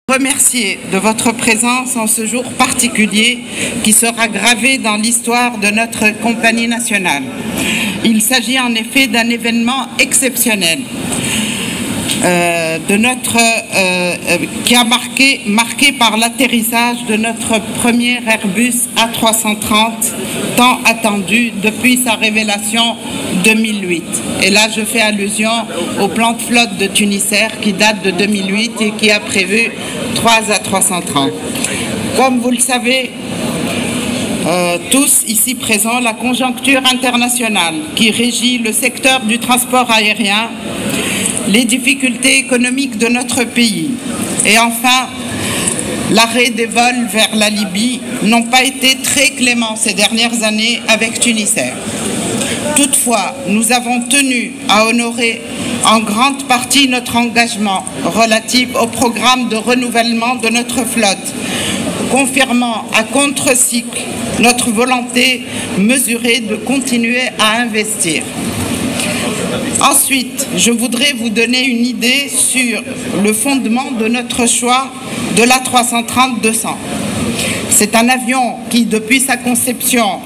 Remercier de votre présence en ce jour particulier qui sera gravé dans l'histoire de notre compagnie nationale. Il s'agit en effet d'un événement exceptionnel qui a marqué par l'atterrissage de notre premier Airbus A330, tant attendu depuis sa révélation 2008. Et là, je fais allusion au plan de flotte de Tunisair qui date de 2008 et qui a prévu 3 A330. Comme vous le savez, tous ici présents, la conjoncture internationale qui régit le secteur du transport aérien, les difficultés économiques de notre pays et enfin l'arrêt des vols vers la Libye n'ont pas été très cléments ces dernières années avec Tunisair. Toutefois, nous avons tenu à honorer en grande partie notre engagement relatif au programme de renouvellement de notre flotte, confirmant à contre-cycle notre volonté mesurée de continuer à investir. Ensuite, je voudrais vous donner une idée sur le fondement de notre choix de l'A330-200. C'est un avion qui, depuis sa conception,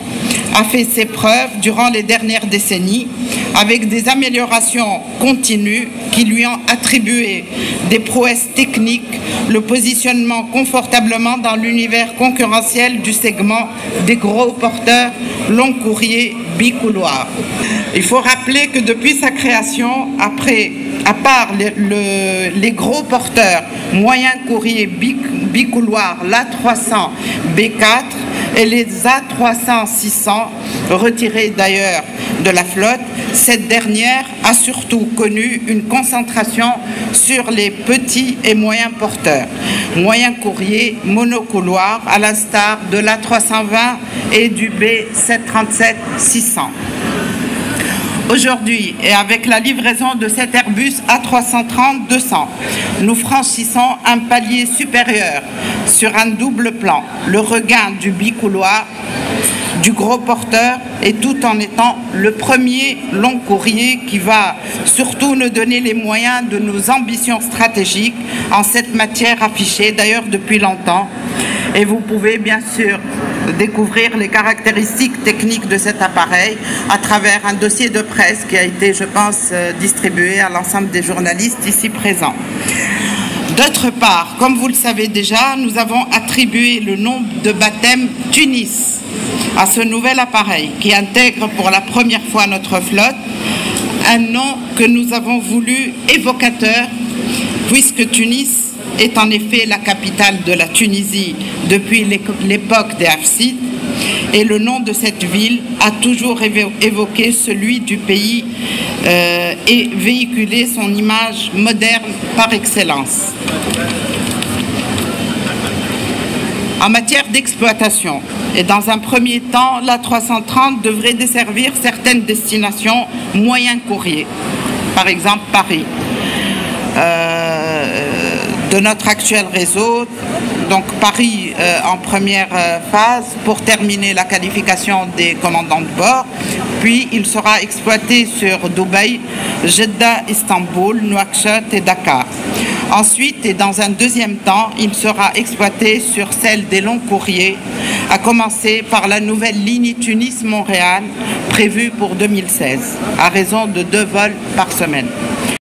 a fait ses preuves durant les dernières décennies avec des améliorations continues qui lui ont attribué des prouesses techniques, le positionnement confortablement dans l'univers concurrentiel du segment des gros porteurs long courrier bicouloir. Il faut rappeler que depuis sa création, à part les gros porteurs moyen courrier bicouloir, l'A300 B4 et les A300-600, retirés d'ailleurs de la flotte, cette dernière a surtout connu une concentration sur les petits et moyens porteurs, moyen courrier monocouloir, à l'instar de l'A320 et du B737-600. Aujourd'hui, et avec la livraison de cet Airbus A330-200, nous franchissons un palier supérieur sur un double plan, le regain du bicouloir, du gros porteur, et tout en étant le premier long courrier qui va surtout nous donner les moyens de nos ambitions stratégiques en cette matière affichée d'ailleurs depuis longtemps. Et vous pouvez bien sûr découvrir les caractéristiques techniques de cet appareil à travers un dossier de presse qui a été, je pense, distribué à l'ensemble des journalistes ici présents. D'autre part, comme vous le savez déjà, nous avons attribué le nom de baptême Tunis à ce nouvel appareil qui intègre pour la première fois notre flotte, un nom que nous avons voulu évocateur puisque Tunis est en effet la capitale de la Tunisie depuis l'époque des Hafsides et le nom de cette ville a toujours évoqué celui du pays et véhiculé son image moderne par excellence. En matière d'exploitation, et dans un premier temps, l'A330 devrait desservir certaines destinations moyen courrier, par exemple Paris. De notre actuel réseau, donc Paris en première phase pour terminer la qualification des commandants de bord, puis il sera exploité sur Dubaï, Jeddah, Istanbul, Nouakchott et Dakar. Ensuite, et dans un deuxième temps, il sera exploité sur celle des longs courriers, à commencer par la nouvelle ligne Tunis-Montréal prévue pour 2016, à raison de 2 vols par semaine.